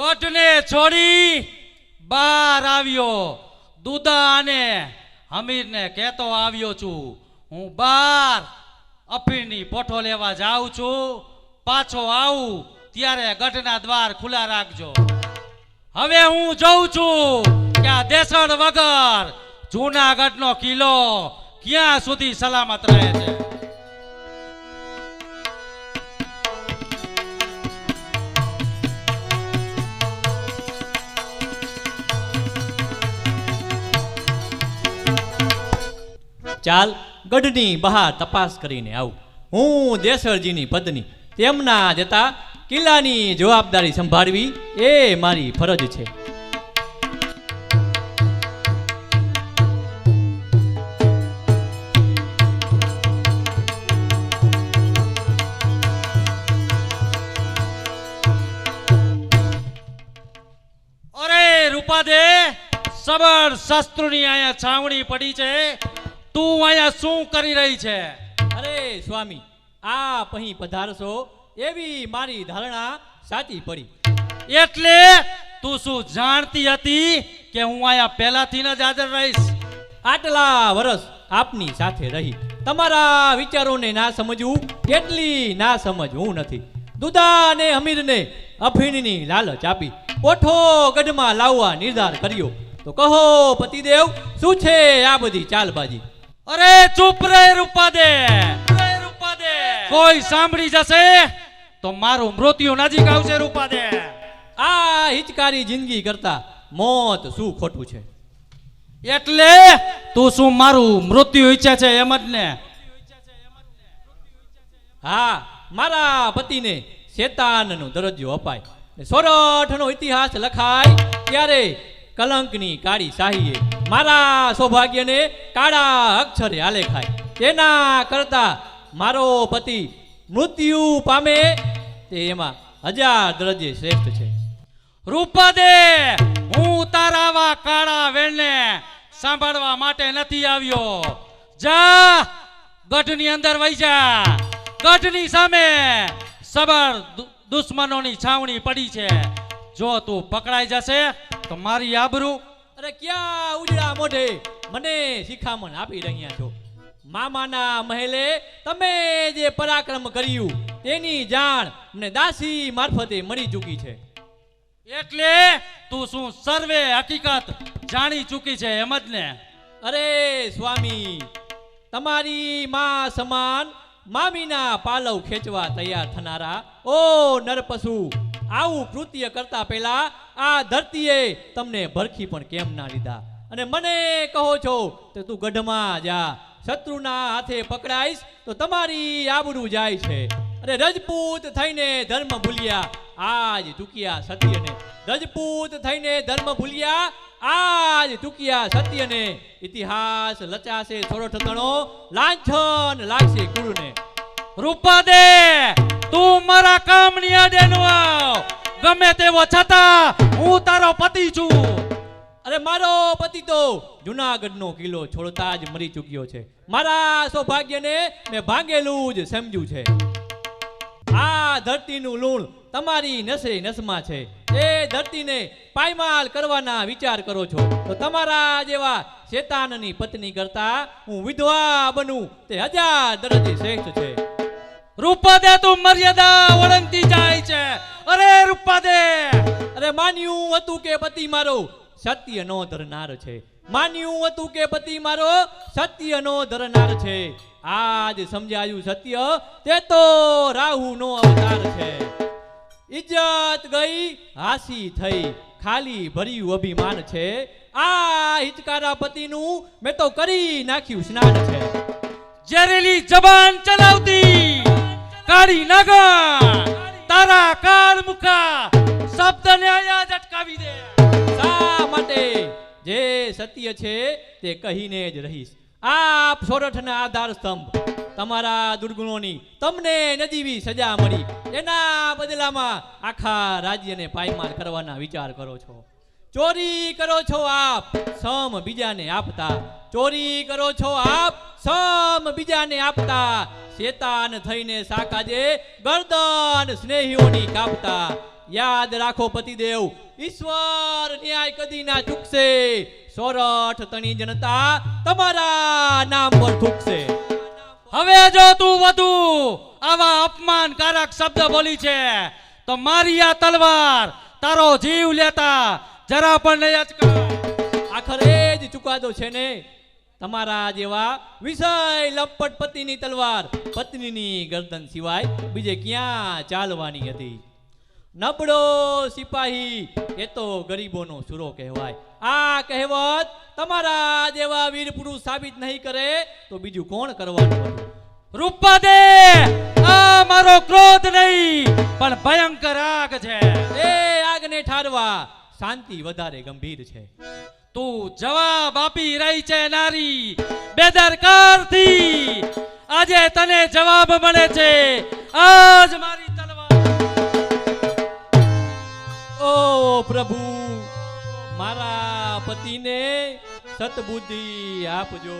ગઢને છોડી બહાર આવ્યો. દુદા અને હમીરને કહેતો આવ્યો છું, હું બહાર અફીણની પોઠો લેવા જાઉં છું. પાછો આવું ત્યારે ગઢના દ્વાર ખુલ્લા રાખજો. હવે હું જોઉં છું કે આ દેસણ વગર જૂનાગઢનો કિલ્લો ક્યાં સુધી સલામત રહે છે. ચાલ ગઢની બહાર તપાસ કરીને આવું. હું દેસરજીની પત્ની, તેમના જતા કિલ્લાની જવાબદારી સંભાળવી એ મારી ફરજ છે. અરે રૂપાદે, સબર શસ્ત્રોની અહીંયા છાવણી પડી છે. તું અહીંયા શું કરી રહી છે? અરે સ્વામી, આપ અહીં પધારશો એવી મારી ધારણા સાચી પડી. એટલે તું શું જાણતી હતી કે હું અહીંયા પહેલાથી જ હાજર રહીશ? આટલા વર્ષ આપની સાથે રહી તમારા વિચારોને ના સમજવું એટલી ના સમજ હું નથી. દુદા અને હમીરને અફીણની લાલચ આપી પોઠો ગઢમાં લાવવા નિર્ધાર કર્યો. તો કહો પતિદેવ, શું છે આ બધી ચાલબાજી? અરે ચૂપ રે રૂપાદે, કોઈ સાંભળી જશે તો મારું મૃત્યુ નજીક આવશે. રૂપાદે, આ હિચકારી જિંદગી કરતા મોત શું ખોટું છે? એટલે તું શું મારું મૃત્યુ ઈચ્છે છે એમ જ ને? હા, મારા પતિને શેતાનનો દરજ્જો અપાય, સોરઠનો ઇતિહાસ લખાય ત્યારે કલંકની કાળી શાહીએ મારા સૌભાગ્યને કાળા અક્ષરે આલેખાય. તેના કરતા મારો પતિ મૃત્યુ પામે તે એમાં 1000 દરજ્જે શ્રેષ્ઠ છે. રૂપાદે, હું તારાવા કાળા વેણને સાંભળવા માટે નથી આવ્યો. જા ગઢની અંદર વહી જા. ગઢની સામે સબર દુશ્મનોની છાવણી પડી છે. જો તું પકડાઈ જશે તો મારી આબરૂ. અરે ક્યાં ઉજળા મોઢે મને શિખામણ આપી રહ્યા છો? મામાના મહેલે તમે જે પરાક્રમ કર્યું તેની જાણ મને દાસી મારફતે મળી ચૂકી છે. એટલે તું શું સર્વે હકીકત જાણી ચૂકી છે એમ જ ને? અરે સ્વામી, તમારી માં સમાન મામીના પાલવ ખેંચવા તૈયાર થનારા ઓ નરપશુ, આવું કૃત્ય કરતા પહેલા આ ધરતીએ તમને ભરખી પણ કેમ ના લીધા? અને મને કહો છો તો તું ગઢમાં જા, શત્રુના હાથે પકડાઈશ તો તમારી આબરૂ જાય છે. અરે રજપૂત થઈને ધર્મ ભૂલ્યા, આજ ચૂક્યા સત્યને. રજપૂત થઈને ધર્મ ભૂલ્યા, આજ ચૂક્યા સત્યને. ઇતિહાસ લચાશે સોરઠ તણો, લાંછન લાગશે કુળને. રૂપાદે, તું મારા કામની આડે ન આવ. ગમે તેવો છતાં હું તારો પતિ છું. અરે મારો પતિ તો જૂનાગઢનો કિલ્લો છોડતા જ મરી ચૂક્યો છે. મારા સૌભાગ્યને મેં ભાંગેલું જ સમજ્યું છે. આ ધરતીનું લૂણ તમારી નસે નસમાં છે. એ ધરતીને પાયમાલ કરવાના વિચાર કરો છો તો તમારા જેવા શેતાનની પત્ની કરતા હું વિધવા બનું તે 1000 દરજ્જે શ્રેષ્ઠ છે. રૂપાદે, તું મર્યાદા ઓળંગતી જાય છે. અરે રૂપાદે, અરે માન્યું હતું કે પતિ મારો સત્ય નો ધરનાર છે. માન્યું હતું કે પતિ મારો સત્ય નો ધરનાર છે. આજ સમજાયું સત્ય તે તો રાહુ નો અવતાર છે. ઇજ્જત ગઈ, હાસી થઈ, ખાલી ભર્યું અભિમાન છે. આ હિચકારા પતિનું મેં તો કરી નાખ્યું સ્નાન છે. ઝેરીલી જબાન ચલાવતી કાળી નાગા, તારા કાળ મુખા શબ્દને અહીંયા જ અટકાવી દે. શા માટે? જે સત્ય છે તે કહીને જ રહીશ. આપ સોરઠના આધાર સ્તંભ, તમારા દુર્ગુણોની તમને નજીવી સજા મળી, એના બદલામાં આખા રાજ્યને પાયમાલ કરવાના વિચાર કરો છો. ચોરી કરો છો આપ, સમ બીજાને આપતા. ચોરી કરો છો આપ, સમ બીજાને આપતા. શેતાન થઈને સાકાજે ગરદન સ્નેહીઓની કાપતા. યાદ રાખો પતિદેવ, ઈશ્વર ન્યાય કદી ના ચૂકશે. સોરઠ તણી જનતા તમારા નામ પર થૂકશે. હવે જો તું વધુ આવા અપમાનકારક શબ્દ બોલી છે તો મારી આ તલવાર તારો જીવ લેતા જરા પણ નહીં અચકાય. આખરે જ ચુકાદો છે ને. તમારા જેવા વિષય લંપટ પતિની તલવાર પત્નીની ગરદન સિવાય બીજે ક્યાં ચાલવાની હતી. નબળો સિપાહી એ તો ગરીબોનો સુરો કહેવાય. આ કહેવત તમારા જેવા વીર પુરુષ સાબિત નહીં કરે તો બીજું કોણ કરવાનું હતું? રૂપાદે, આ મારો ક્રોધ નહીં પણ ભયંકર આગ છે. એ આગને ઠારવા શાંતિ વધારે ગંભીર છે. તું જવાબ આપી રહી છે નારી બેદરકારથી. આજે તને જવાબ મળે છે. આજ મારી તલવાર. ઓ પ્રભુ, મારા પતિને સતબુદ્ધિ આપજો.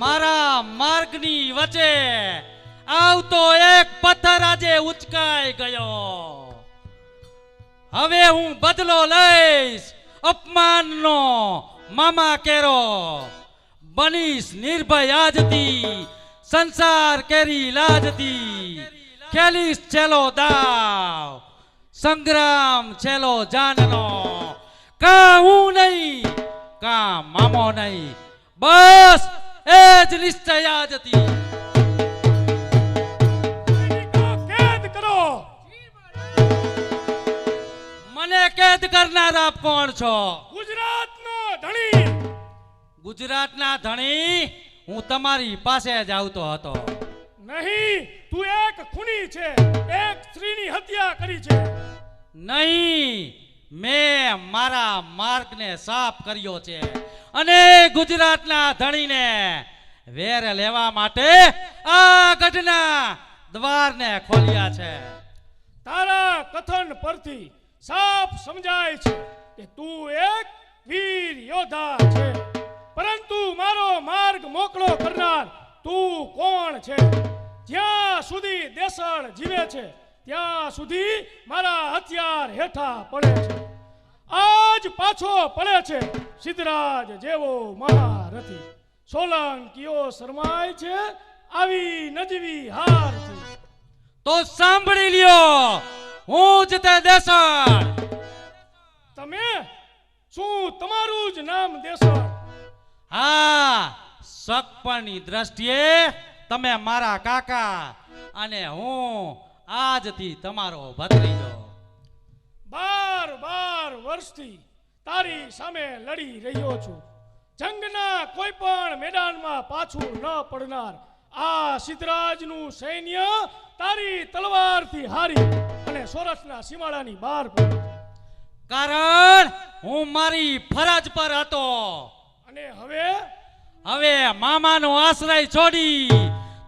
મારા માર્ગની વચ્ચે આવતો એક પથ્થર આજે ઉચકાઈ ગયો. હવે હું બદલો લઈશ અપમાનનો. મામા કેરો બનીશ નિર્ભય આજથી. સંસાર કેરી લાજથી ખેલીશ છેલ્લો દાવ. સંગ્રામ છેલ્લો જાનનો. કા હું નહીં કા મામો નહીં, બસ એ જ નિશ્ચય આજથી. કેદ કરો. મને કેદ કરનારા કોણ છો? ગુજરાતનો ધણી. ગુજરાતના ધણી? હું તમારી પાસે જ આવતો હતો. નહીં, તું એક ખૂની છે. એક સ્ત્રીની હત્યા કરી છે. નહીં, મેં મારા માર્ગને સાફ કર્યો છે અને ગુજરાતના ધણીને વેર લેવા માટે આ ગઢના દ્વારને ખોલ્યા છે. તારા કથન પરથી સાફ સમજાય છે કે તું એક વીર યોદ્ધા છે, પરંતુ મારો માર્ગ મોકળો કરનાર તું કોણ છે? જ્યાં સુધી દેસળ જીવે છે ત્યાં સુધી મારા હથિયાર હેઠા પડે છે. આજ પાછો પડે છે સિદ્ધરાજ જેવો મહારથી. સોલંકીઓ શરમાય છે આવી નજીવી હારથી. તો સાંભળી લ્યો, હું જ તે દેસળ. તમે શું તમારું જ નામ દેસળ? હા, સગપણની દ્રષ્ટિએ તમે મારા કાકા અને હું આજથી તમારો ભત્રીજો. 12 વર્ષથી તારી સામે લડી રહ્યો છું. જંગના કોઈ પણ મેદાનમાં પાછું ન પડનાર આ સિદ્ધરાજનું સૈન્ય તારી તલવારથી હારી અને સોરઠના સીમાડાની બહાર પડ્યું. કારણ હું મારી ફરજ પર હતો. અને હવે મામાનો આશ્રય છોડી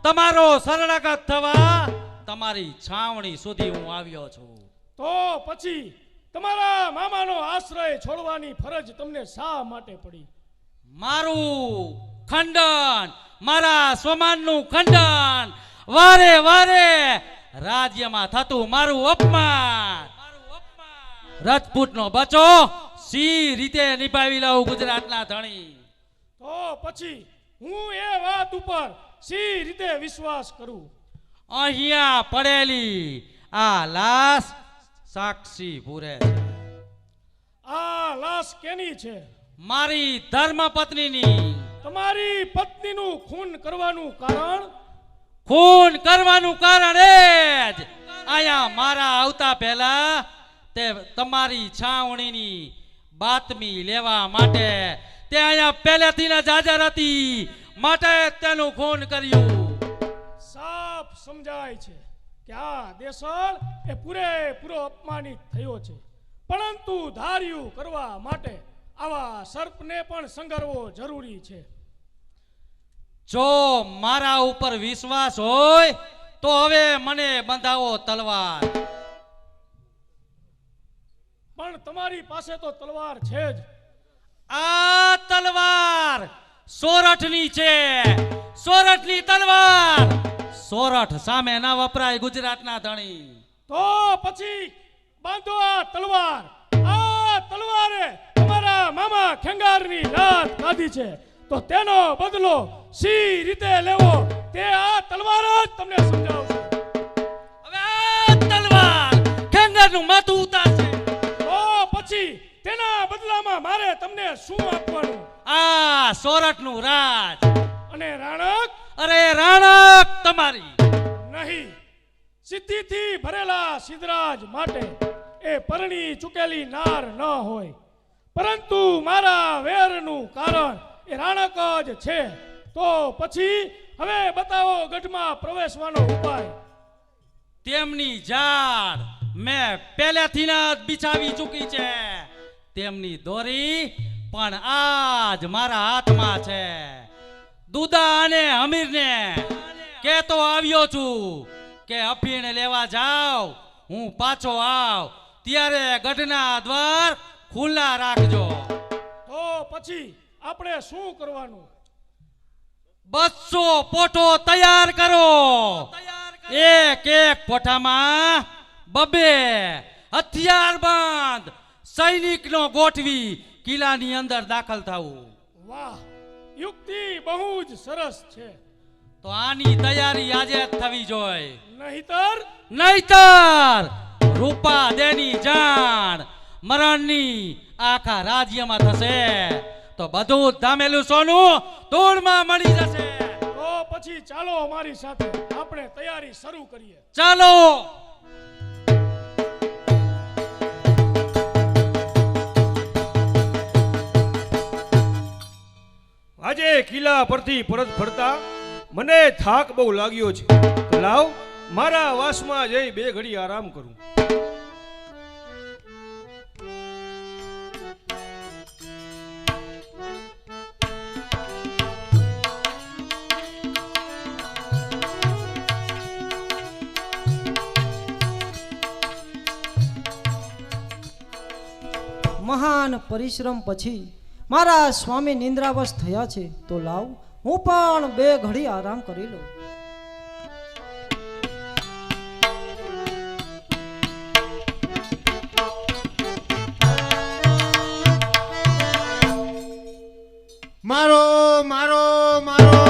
તમારો શરણાગત થવા તમારી છાવણી સુધી હું આવ્યો છું. તો પછી તમારા મામાનો આશ્રય છોડવાની ફરજ તમને શા માટે પડી? મારું ખંડન, મારા સ્વમાનનું ખંડન, વારે વારે રાજ્યમાં થતું મારું અપમાન. રાજપૂતનો બચો સી રીતે નિભાવી લઉં ગુજરાતના ધણી? તો પછી હું એ વાત ઉપર સી રીતે વિશ્વાસ કરું? અહીંયા પડેલી આ લાશ સાક્ષી પૂરે છે. આ લાશ કેની છે? મારી ધર્મપત્નીની. તમારી પત્નીનું ખૂન કરવાનું કારણ? ખૂન કરવાનું કારણ એ જ અહીંયા મારા આવતા પહેલા તે તમારી છાવણીની બાતમી લેવા માટે તે અહીંયા પહેલેથી જ હાજર હતી, માટે તેનું ખૂન કર્યું. સાફ સમજાય છે કે આ દેસળ એ પૂરેપૂરો અપમાનિત થયો છે, પરંતુ ધાર્યું કરવા માટે આવા સર્પને પણ સંગરવો જરૂરી છે. જો મારા ઉપર વિશ્વાસ હોય તો હવે મને બંધાવો તલવાર. પણ તમારી પાસે તો તલવાર છે જ. આ તલવાર સોરઠની છે, સોરઠની તલવાર. સોરઠ સામે ના વપરાય ગુજરાતના ધણી. તો પછી બાંધો આ તલવાર. આ તલવારે તમારા મામા ખેંગારની લાત કાઢી છે, તો તેનો બદલો સી રીતે લેવો તે આ તલવાર જ તમને સમજાવશે. હવે આ તલવાર ખેંગારનું માથું ઉતારશે. તો પછી તેના બદલામાં મારે તમને શું આપવાનું? આ સોરઠનું રાજ. અને રાણક અરે રાણક તમારી. નહીં, સિદ્ધિથી ભરેલા સિદ્ધરાજ માટે એ પરણી ચૂકેલી નાર ન હોય, પરંતુ મારા વેરનું કારણ એ રાણક જ છે. તો પછી હવે બતાવો ગઢમાં પ્રવેશવાનો ઉપાય. તેમની ઝાડ મેં પહેલેથી જ બિછાવી ચૂકી છે. તેમની દોરી પણ આજ મારા હાથમાં છે. દુદા અને હમીરને કહેતો આવ્યો છું કે અફીણ લેવા જાવ, હું પાછો આવ ત્યારે ગઢના દ્વાર ખુલ્લા રાખજો. તો પછી આપણે શું કરવાનું? 200 પોઠો તૈયાર કરો. એક એક પોઠામાં 2 હથિયાર બંધ સૈનિકનો ગોઠવી કિલ્લાની અંદર દાખલ થવું. વાહ, યુક્તિ બહુ જ સરસ છે. તો આની તૈયારી આજે જ થવી જોઈએ. નહીતર રૂપા દેની જાણ મરણની આખા રાજ્યમાં થશે, તો બધું જ ધામેલું સોનું ધૂળમાં મળી જશે. તો પછી ચાલો અમારી સાથે, આપણે તૈયારી શરૂ કરીએ. ચાલો. આજે કિલ્લા પરથી પરત ફરતા મને થાક બહુ લાગ્યો છે. તો લાવ મારા વાસમાં જઈ 2 ઘડી આરામ કરું. મહાન પરિશ્રમ પછી મારા સ્વામી નિંદ્રાવશ થયા છે, તો લાવ હું પણ 2 ઘડી આરામ કરી લઉં. મારો મારો મારો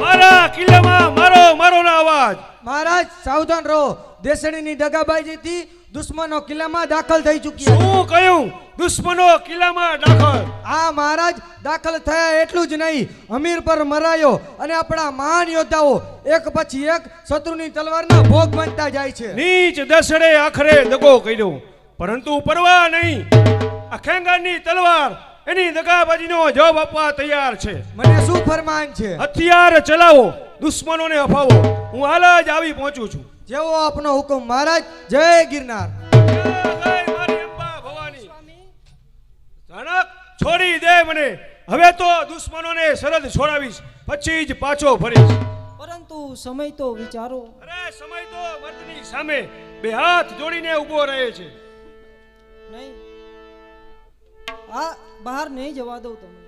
મારા કિલ્લામાં મારો મારો ના અવાજ. મહારાજ સાવધાન રહો. દેસણીની દગાબાજીથી દુશ્મનો કિલ્લામાં દાખલ થઈ ચૂક્યા. શું કહ્યું? દુશ્મનો કિલ્લામાં દાખલ? આ મહારાજ દાખલ થયા એટલું જ નહીં, અમીર પર મરાયો અને આપણા મહાન યોદ્ધાઓ એક પછી એક શત્રુની તલવારના ભોગ બનતા જાય છે. નીચ દસડે આખરે દગો કર્યો, પરંતુ પરવા નહીં. આ ખેંગારની તલવાર એની દગાબાજીનો જવાબ આપવા તૈયાર છે. મને શું ફરમાન છે? હથિયાર ચલાવો, દુશ્મનોને અફાવો. હું હાલ જ આવી પહોંચું છું. જેવો આપનો હુકમ મહારાજ. જય ગિરનાર. જય મારી અંબા ભવાની. જાનક છોડી દે મને. હવે તો દુશ્મનોને સરહદ છોડાવીશ, પછી જ પાછો ફરીશ. પરંતુ સમય તો વિચારો. અરે સમય તો મર્દની સામે 2 હાથ જોડીને ઊભો રહે છે. નહીં, આ બહાર નહીં જવા દઉં તમને.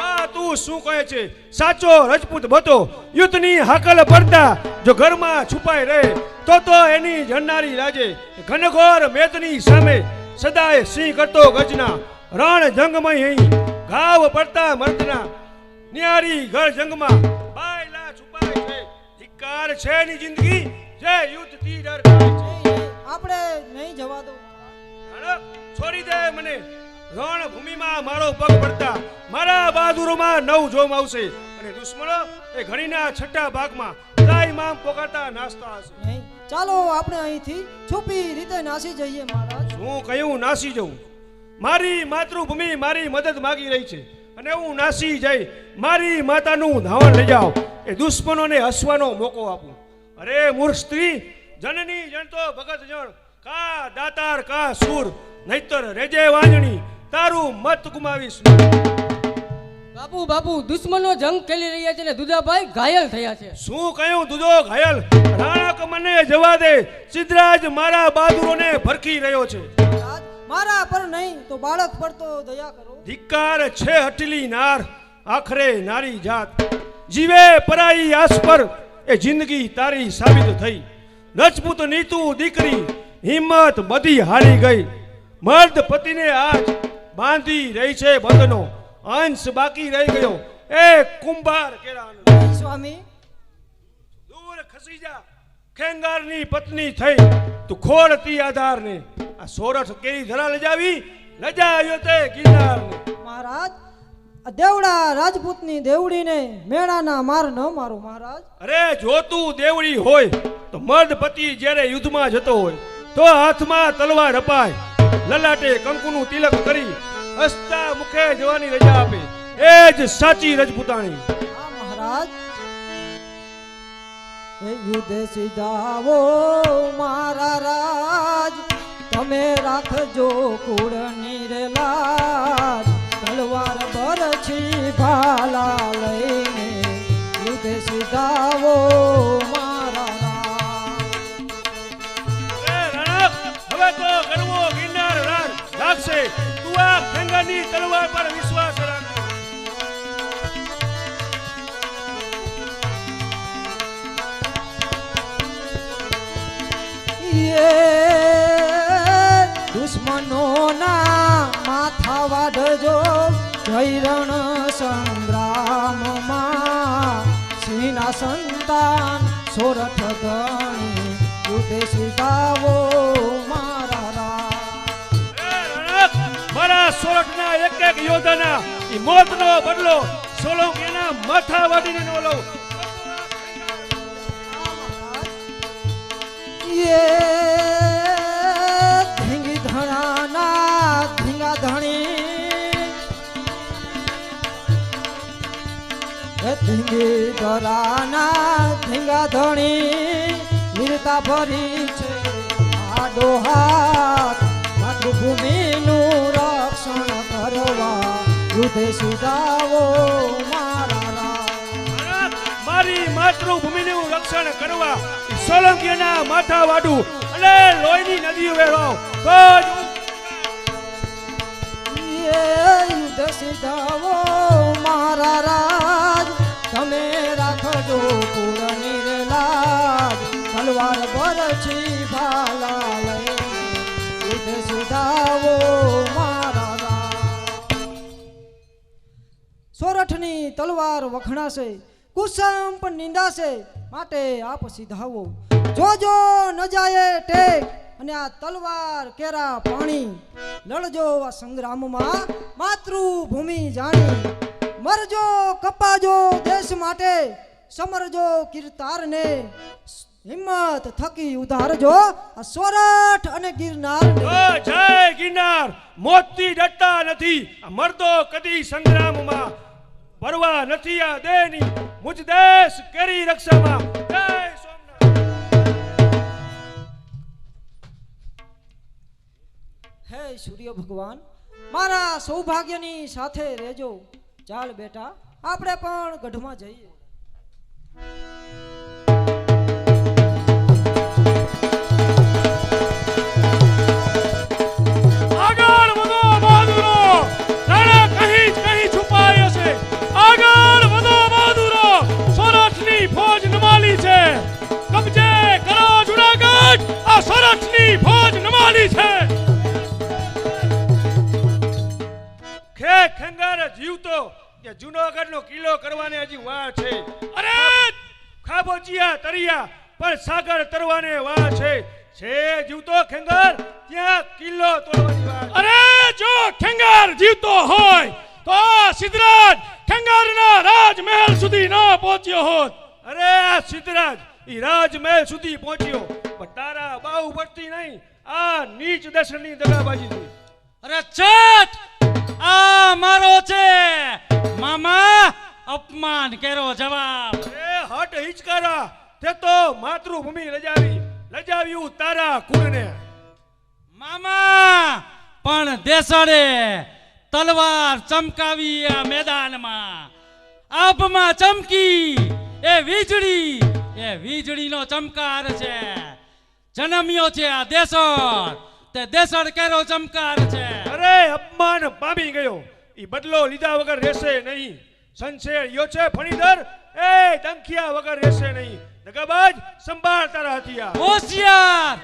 આ તું શું કહે છે? સાચો રજપૂત બતો યુદ્ધની હાકલ પડતા જો ઘરમાં છુપાઈ રહે, તો એની જણનારી લાજે. ઘનઘોર મેદની સામે સદાય સિંહ કરતો ગજના. રણ જંગમાં અહીં ઘાવ પડતા મર્દના. ન્યારી ઘર જંગમાં બાયલા છુપાય છે. ધિક્કાર છે એની જિંદગી જે યુદ્ધથી ડર ખાય છે. આપણે નહીં જવા દઉં. છોડી દે મને. રણભૂમિમાં મારો પગ પડતા મારા બહાદુરોમાં 9 જોમ આવશે, અને દુશ્મનો એ ઘડીના 6 ભાગમાં દાઈમામ પોકારતા નાસ્તા હશે. નહીં, ચાલો આપણે અહીંથી છુપી રીતે નાસી જઈએ મહારાજ. હું કયું નાસી જઉં? મારી માતૃભૂમિ મારી મદદ માંગી રહી છે, અને હું નાસી જઈ મારી માતાનું ધાવણ લઈ જાઉં, એ દુશ્મનોને હસવાનો મોકો આપું. અરે મૂર્ખ સ્ત્રી, જનની જણતો ભગત જણ, કા દાતાર કા સૂર, નહીતર રેજે વાંજણી, તારું મત ગુમાવીશ. બાપુ બાપુ દુશ્મનો જંગ ખેલી રહ્યા છે ને દુદાભાઈ ઘાયલ થયા છે. શું કહ્યું? દુધો ઘાયલ? રાણક મને જવા દે. સિદ્ધરાજ મારા બહાદુરોને ભરખી રહ્યો છે. મહારાજ, મારા પર નહીં તો બાળક પર તો દયા કરો. ધિક્કાર છે હટલી નાર, આખરે નારી જાત. જીવે પરાઈ આસ પર એ જિંદગી તારી સાબિત થઈ. રજપૂત નીતુ દીકરી હિંમત બધી હારી ગઈ. મર્દ પતિને આજ બાંધી રહી છે બંધનો, અંશ બાકી રહી ગયો એ કુંભાર કેળાનો. સ્વામી દૂર ખસી જા ખેંગારની પત્ની થઈ, તું ખોળતી આધારને. આ સોરઠ કેરી ધરા લજાવી, લજાવ્યો તે ગિરનારને. મહારાજ આ દેવડા રાજપૂતની દેવડીને મેણાના માર ન મારો મહારાજ. અરે જો તું દેવડી હોય તો મર્દ પતિ જ્યારે યુદ્ધમાં જતો હોય તો હાથમાં તલવાર અપાય, લલાટે કંકુનું તિલક કરી હસતા મુખે જવાની રજા આપે, એ જ સાચી રજપૂતાણી. હા મહારાજ. એ યુદ્ધ સીધાવો મારા રાજ, તમે રાખજો કુળની રે લાજ. તલવાર બરછી ભાલા લઈને યુદ્ધ સીધાવો મારા રાજ. એ રણક, હવે તો ગરવો ગિરનાર રાજ લાગશે. તું આ ખેંગારની તલવાર પર વિશ્વાસ રાખ. દુશ્મનોના માથા વાઢજો જૈરણ સંગ્રામમાં. સિંહના સંતાન સોરઠ ગણી યુદ્ધ સીધાવો મારા રાજ. એ રણક, મારા સોરઠના એક એક યોદ્ધાના ઈ મોતનો બદલો સોલંકીના માથા વાટીને નો લઉં. ધીંગી ધણાના ધીંગા ધણી, ધીંગી ધરાના ધીંગા ધણી વીરતા ભરી છે આડો હાથ. માતૃભૂમિનું રક્ષણ કરવા યુદ્ધ સીધાવો મારા રાજ. મારી માતૃભૂમિનું રક્ષણ કરવા ઈ સોલંકીના માથા વાડું અને લોહીની નદીઓ વહેવાવ તો જ યુદ્ધ સીધાવો મારા રાજ, તમે રાખજો કુળની રે લાજ. તલવાર બરછી ભાલા લઈને યુદ્ધ સીધાવો મારા રાજ. સોરઠની તલવાર વખણાશે, કુસમ પણ નિંદાશે, માટે આપ સીધાવો. જોજો ન જાય ટેક અને આ તલવાર કેરા પાણી. લડજો આ સંગ્રામમાં માતૃભૂમિ જાણી. મરજો કપાજો દેશ માટે, સમરજો કીર્તારને. હિંમત થકી ઉધારજો આ સોરઠ અને ગિરનારને. જય ગિરનાર. મોતથી ડરતા નથી આ મર્દો કદી સંગ્રામમાં, પરવા નથી આ દેની મુજ દેશ કરી રક્ષામાં. જય સોમનાથ. હે સૂર્ય ભગવાન, મારા સૌભાગ્યની સાથે રહેજો. ચાલ બેટા, આપણે પણ ગઢમાં જઈએ. આગળ વધો બહાદુરો, રાણા કहीं જ કहीं છુપાય છે. આગળ વધો બહાદુરો, સોરઠની ફોજ નમાલી છે. કબજે કરો જુનાગઢ, આ સોરઠની ફોજ નમાલી છે. ખે ખેંગાર જીવતો કે જૂનાગઢનો કિલ્લો કરવાને હજી વાર છે. અરે ખાબોચિયા તરિયા પણ સાગર તરવાને વાર છે. જીવતો ખેંગાર ત્યાં કિલ્લો તોડવાની વાર છે. અરે જો ખેંગાર જીવતો હોય તો આ સિદ્ધરાજ ખેંગારના રાજમહેલ સુધી ન પહોંચ્યો હોત. અરે આ સિદ્ધરાજ ઈ રાજમહેલ સુધી પહોંચ્યો, પણ તારા બાહુ પડતી નહીં આ નીચ દર્શનની દગાબાજીથી. અરે ચટ, આ મારો છે મામા, અપમાન કર્યો જવાબ. એ હટ હિચકારા, તે તો માતૃભૂમિ લજાવ્યું તારા કુળને. મામા પણ દેસડે તલવાર ચમકાવી આ મેદાનમાં. આભમાં ચમકી એ વીજળીનો ચમકાર છે. જન્મ્યો છે આ દેસડ, તે દેસડ કેરો ચમકાર છે. અરે અપમાન પામી ગયો, ઈ બદલો લીધા વગર રહેશે નહીં. સંશેર યો છે ફણીધર એ ડંખિયા વગર રહેશે નહીં. દગાબાજ સંભાળ તારા હથિયાર. હોશિયાર.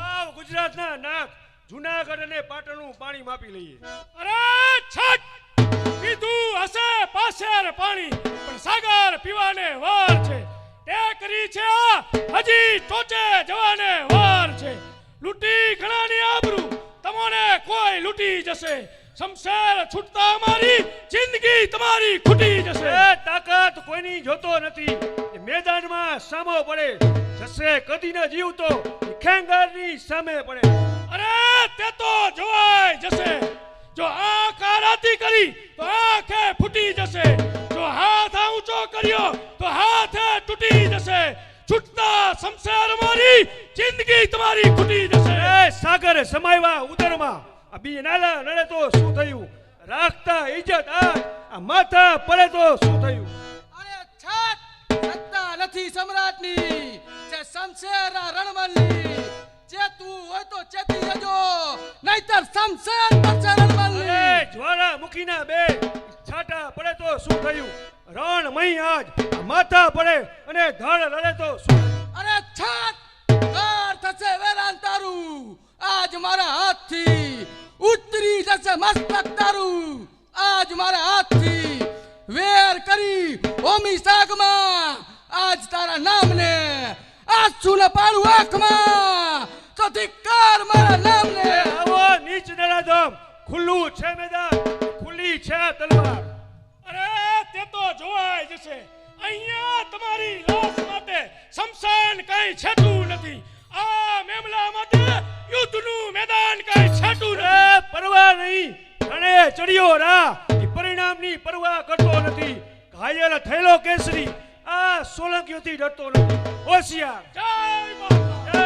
આવ ગુજરાતના નાક જુનાગઢ અને પાટણનું પાણી માપી લઈએ. અરે છટ પીધું હશે પાછેર પાણી પણ સાગર પીવાને વાર છે. ટેકરી છે આ હજી ટોચે જવાને વાર છે. લૂંટી ઘણાની આબરૂ તમોને કોઈ લૂંટી જશે. શમશેર છૂટતા અમારી જિંદગી તમારી ખૂટી જશે. એ તાકાત કોઈની જોતો નથી. એ મેદાનમાં સામો પડે જશે કદી ન જીવતો એ ખેંગારની સામે પડે. અરે તે તો જોવાય જશે. જો આંખ આડાતી કરી તો આંખે ફૂટી જશે. જો હાથ ઊંચો કર્યો તો હાથે તૂટી જશે. છૂટતા શમશેર મારી જિંદગી તમારી ખૂટી જશે. એ સાગર સમાયવા ઉદરમાં આ બી નાલા નડે તો શું થયું? રાખતા ઇજ્જત આ માથા પડે તો શું થયું? અરે છત સત્તા નથી સમ્રાટની જે શમશેરના રણમલની. ચેતું હોય તો ચેતી જજો નહીતર શમશેર પડશે રણમલની. અરે જ્વાળામુખીના બે છાટા પડે તો શું થયું? રણ મહી આજ આ માથા પડે અને ધડ લડે તો શું? અરે છત કાર થશે વેરાન તારું આજ મારા હાથથી. ઉતરી જશે મસ્તક તારું આજ મારા હાથથી. વેર કરી ઓમી સાગમાં આજ તારા નામને આંસુ ન પાડું આંખમાં તો ધિક્કાર મારા નામને. એ આવો નીચ નરાધમ ખુલ્લું છે મેદાન ખુલ્લી છે તલવાર. અરે તે તો જોવાય જશે. અહીંયા તમારી લાશ માટે શમશાન કઈ છેટું નથી. આ મેમલા માટે યુદ્ધનું મેદાન કઈ છેટું નથી. એ પરવા નહીં રણે ચડ્યો રા એ પરિણામની પરવા કરતો નથી. ઘાયલ થયેલો કેસરી આ સોલંકીઓથી ડરતો નથી. હોશિયાર. જય મહારાજ. જય.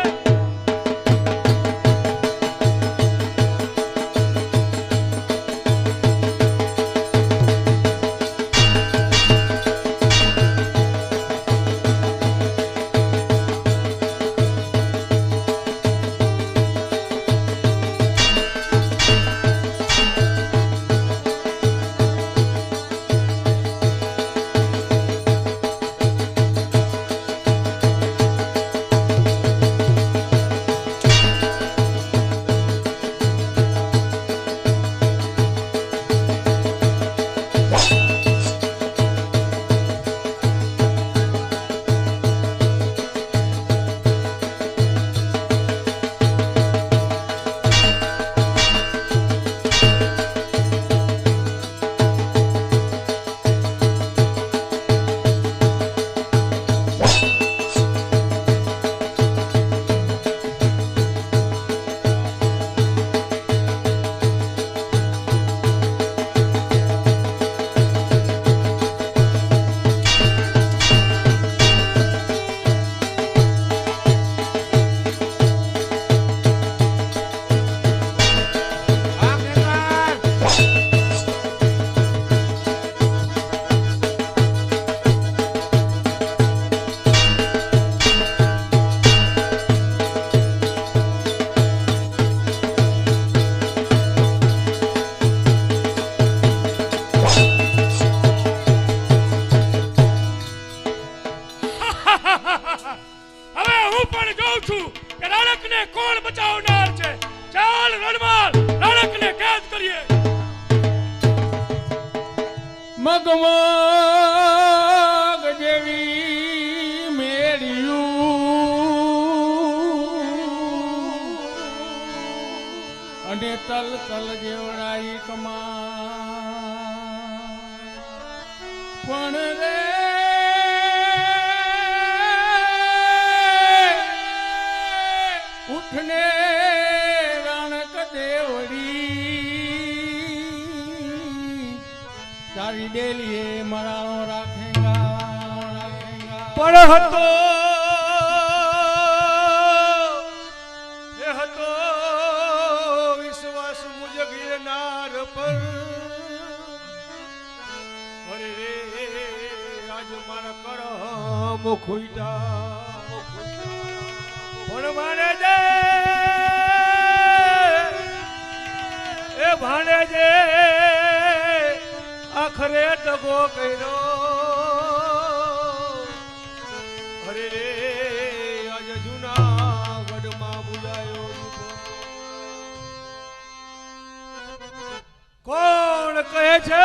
મગમગ જેવી મેળ્યું અને તલ તલ જેવડાઈ કમા પણ રે ઉઠને રાણક દેવડી તારી ડેલીએ મરાળો રાખેંગા પણ હતો એ હતો વિશ્વાસ મુજ ગિરનાર પર અરે રે આજ મારા કરમ ખોઈટા પણ માને જે એ ભાણે જે આખરે દગો કર્યો અરે રે આજ જૂનાગઢમાં બુલાયો કોણ કહે છે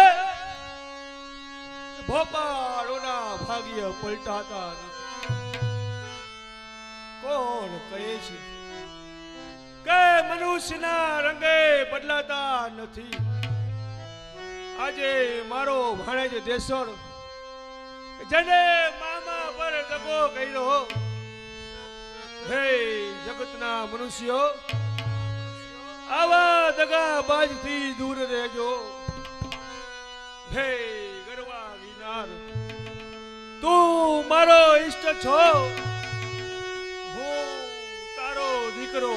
ભોપાળોના ભાગ્ય પલટાતા નથી કોણ કહે છે કે મનુષ્યના રંગે બદલાતા નથી આજે મારો ભાણેજ દેસોડ જેને મામા પર દગો કર્યો હે જગતના મનુષ્યો આવા દગાબાજથી દૂર રહેજો હે ગરવા વિનાર તું મારો ઈષ્ટ છો હું તારો દીકરો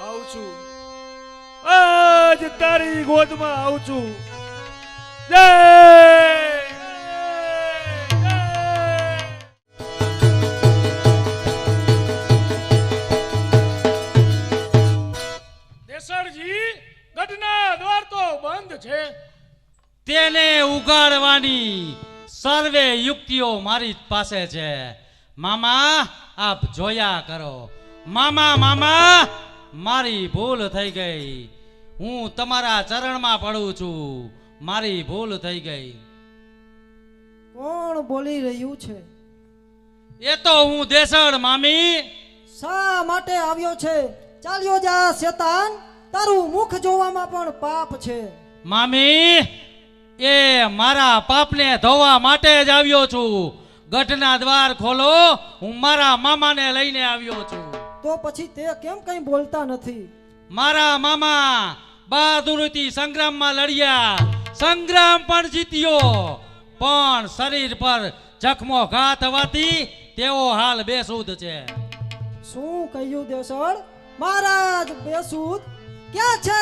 આવું છું આજ તારી ગોદમાં આવું છું જય દેસરજી ગઢના દ્વાર તો બંધ છે. તેને ઉગાડવાની સર્વે યુક્તિઓ મારી પાસે છે. મામા આપ જોયા કરો. મામા મામા મારી ભૂલ થઈ ગઈ. હું તમારા ચરણમાં પડું છું. મારી ભૂલ થઈ ગઈ. કોણ બોલી રહ્યું છે? એ તો હું દેસડ મામી. શા માટે આવ્યો છે? ચાલ્યો જા શેતાન, તારું મુખ જોવામાં પણ પાપ છે. મામી એ મારા પાપને ધોવા માટે જ આવ્યો છું. ગઢના દ્વાર ખોલો. હું મારા મામાને લઈને આવ્યો છું. તો પછી તે કેમ કંઈ બોલતા નથી? મારા મામા બહાદુરીથી સંગ્રામમાં લડ્યા. સંગ્રામ પણ જીત્યો, પણ શરીર પર જખમો ઘા થવાથી તેઓ હાલ બેસુધ છે. શું કહ્યું દેસળ? મહારાજ બેસુદ? ક્યાં છે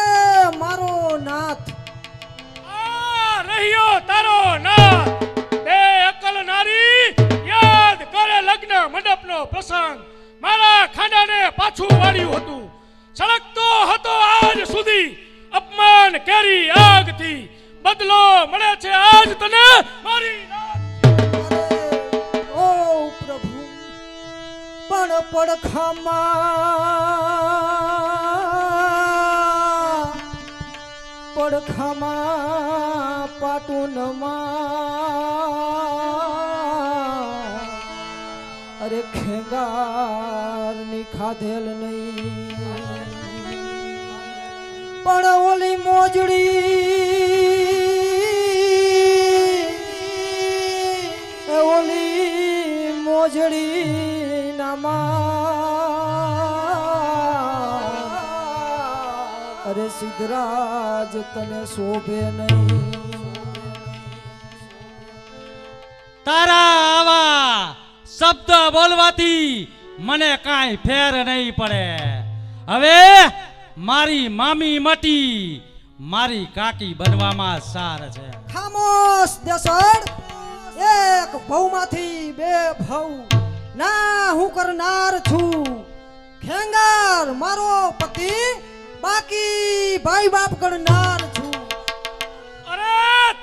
મારો નાથ? આ રહ્યો તારો નાથ. એ અકલ નારી યાદ કરે લગ્ન મંડપનો પ્રસંગ. મારા ખાંડાને પાછું વાળ્યું હતું. સળગતો હતો આજ સુધી અપમાન કેરી આગથી. બદલો મળે છે આજ તને મારી નાથ. ઓ પ્રભુ, પણ પડખામાં પાટુનમાં અરે ખેંગારની ખાધેલ નહીં, પણ ઓલી મોજડી નામાં અરે સિદ્ધરાજ તને શોભે નહીં. તારા આવા શબ્દ બોલવાથી મને કાંઈ ફેર નહીં પડે. હવે મારી મામી મટી મારી કાકી બનવામાં સાર છે. ખામોશ દેસડ. એક ભવમાંથી બે ભવ ના હું કરનાર છું. ખેંગાર મારો પતિ, બાકી ભાઈ બાપ ગણનાર છું. અરે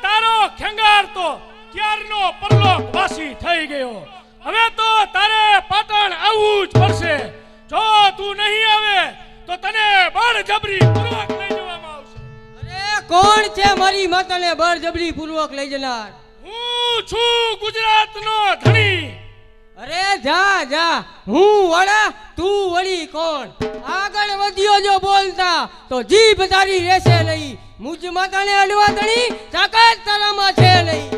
તારો ખેંગાર તો ક્યારનો પરલોક વાસી થઈ ગયો. હવે તો તારે પાટણ આવવું જ પડશે. જો તું નહીં આવે તો તને બળજબરી પૂર્વક લઈ જવામાં આવશે. અરે કોણ છે મારી માતાને બળજબરી પૂર્વક લઈ જનાર? હું છું ગુજરાતનો ધણી. અરે જા જા, હું વડા તું વળી કોણ? આગળ વધ્યો જો બોલતા તો જીભ તારી રહેશે નહીં. મુજ માતાને અડવા દણી તાકાત તારામાં છે નહીં.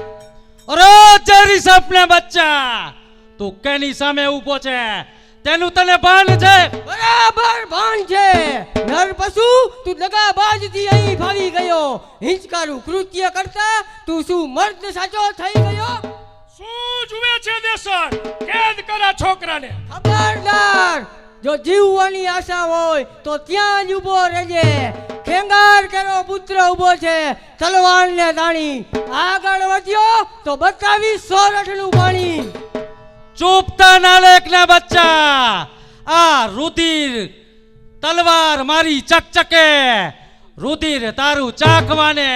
સપને બચ્ચા, તું કેની સામે ઊભો છે તેનું તને ભાન છે? બરાબર ભાન છે. નર પશુ તું દગાબાજથી અહીં ભાગી ગયો. હિંચકારું કૃત્ય કરતા તું શું મર્દ સાચો થઈ ગયો? શું જુએ છે દેસર? કેદ કર આ છોકરાને. ખબરદાર, જો જીવવાની આશા હોય તો ત્યાં જ ઊભો રહેજે. ખેંગાર કેરો પુત્ર ઊભો છે તલવારને તાણી. આગળ વધ્યો તો બતાવીશ સોરઠનું પાણી. ચૂપતા નાલેકના બચ્ચા, આ રુધિર તલવાર મારી ચકચકે, રુધિર તારું ચાખવાને.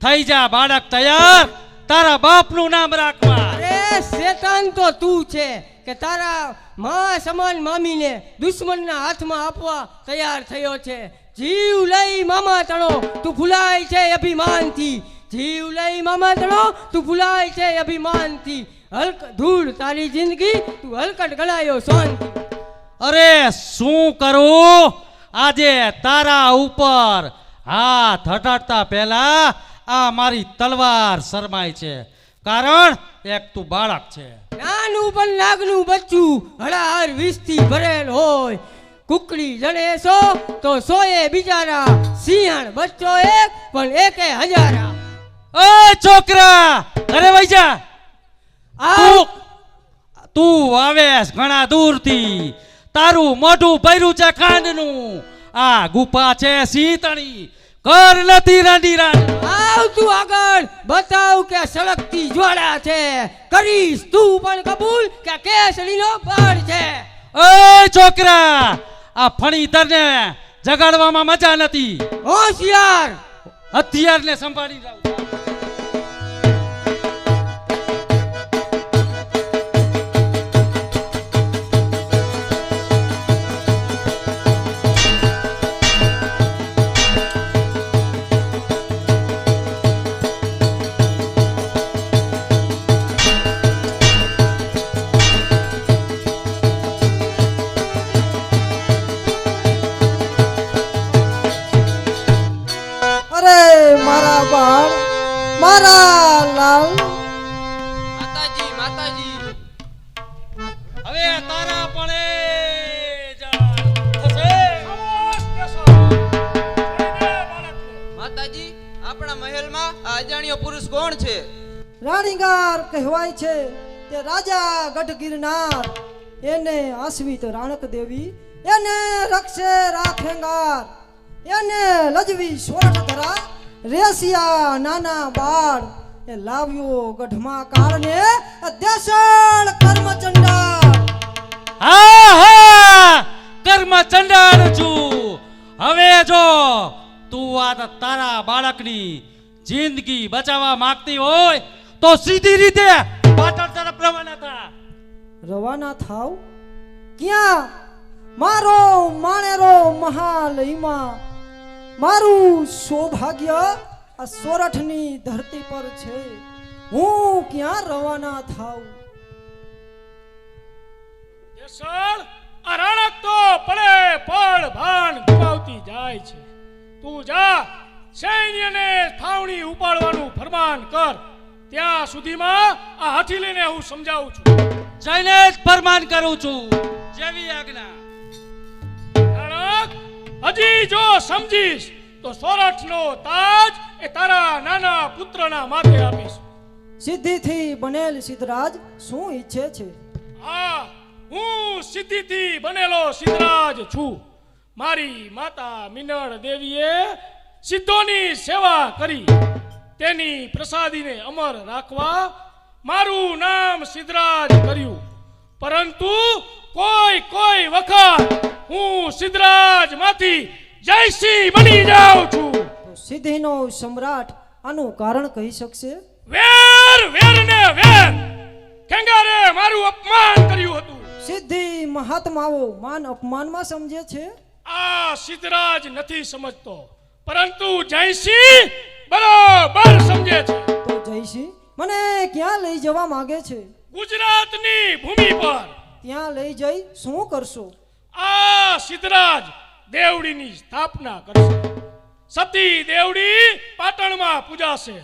થઈ જા બાળક તૈયાર, તારા બાપનું નામ રાખવા. અરે શેતાન તો તું છે કે તારા માં સમાન મામીને દુશ્મનના હાથમાં આપવા તૈયાર થયો છે. જીવ લઈ મામા તણો તું ભૂલાય છે અભિમાનથી. જીવ લઈ મામા તણો તું ભૂલાય છે અભિમાનથી. હલક ધૂળ તારી જિંદગી તું હલકટ ગણાયો શાંતિ. અરે શું કરું આજે તારા ઉપર હાથ હટાડતા પહેલા આ મારી તલવાર શરમાય છે, કારણ એક તું બાળક છે. નાનું પણ નાગનું બચ્ચું હળાહર વિષથી ભરેલ હોય. કુકડી જણે સો તો સોએ બિચારા, સિંહણ બચ્ચો એક પણ એકે હજારા. ઓય છોકરા, ઘરે વઈ જા. આવ તું આવેશ ઘણા દૂરથી, તારું મોઢું ભર્યું છે ખાંડનું. આ ગુફા છે શીતળી, ઘર નથી રાંડી રાંડી. આવ તું આગળ બતાવ કે સળગતી જ્વાળા છે. કરીશ તું પણ કબૂલ કે કેસરીનો બળ છે. ઓય છોકરા, આ ફણીધરને જગાડવામાં મજા નથી. હોશિયાર, હથિયારને સંભાળી રાખ. અરે મારા બાળ, મારા લાલ. માતાજી માતાજી. હવે તારા પણ એ જા થશે. માતાજી, આપણા મહેલમાં આ અજાણ્યો પુરુષ કોણ છે? રાણીગાર કહેવાય છે તે રાજા ગઢ ગિરનાર. એને આશ્વિત રાણક દેવી, એને રક્ષે રાખેંગાર. એને લજવી સોરઠ ધરા, રેસિયા નાના બાળ. એ લાવ્યો ગઢમાં કારણે દેસળ કર્મ ચંડાળ. હા હા, કર્મ ચંડાળ છું. હવે જો તું આ તારા બાળકની જિંદગી બચાવવા માંગતી હોય તો સીધી રીતે પાટણ તરફ રવાના થા. રવાના થાવ ક્યાં? મારો માણેરો મહાલયમાં. મારું સૌભાગ્ય આ સોરઠની ધરતી પર છે. હું ક્યાં રવાના થાવ? દેસર, આ રાણક તો પડે પડ ભાન ગુમાવતી જાય છે. તું જા સૈન્યને થાવણી ઉપાડવાનું ફરમાન કર. ત્યાં સુધીમાં આ હાથી લઈને હું સમજાવું છું. જઈને જ ફરમાન કરું છું, જેવી આજ્ઞા. રાણક, હજી જો સમજીશ તો સોરઠનો તાજ એ તારા નાના પુત્રના માથે આપીશ. સિદ્ધિથી બનેલ સિદ્ધરાજ શું ઈચ્છે છે? હા, હું સિદ્ધિથી બનેલો સિદ્ધરાજ છું. મારી માતા મિનળ દેવીએ સિદ્ધોની સેવા કરી, તેની પ્રસાદીને અમર રાખવા મારું નામ સિદ્ધરાજ કર્યું. પરંતુ કોઈ વખત હું સિદ્ધરાજ માંથી જયસિંહ બની જાઉં છું. તો સિદ્ધિનો સમ્રાટ આનું કારણ કહી શકશે? વેરને વેર ખેંગારે મારું અપમાન કર્યું હતું. સિદ્ધિ મહાત્માઓ માન અપમાનમાં સમજે છે. આ સિદ્ધરાજ નથી સમજતો, પરંતુ જયસિંહ બરોબર સમજે છે. તો જયસિંહ મને ક્યાં લઈ જવા માંગે છે? ગુજરાતની ભૂમિ પર. ત્યાં લઈ જઈ શું કરશો? આ સિદ્ધરાજ દેવડીની સ્થાપના કરશે. સતી દેવડી પાટણમાં પૂજાશે.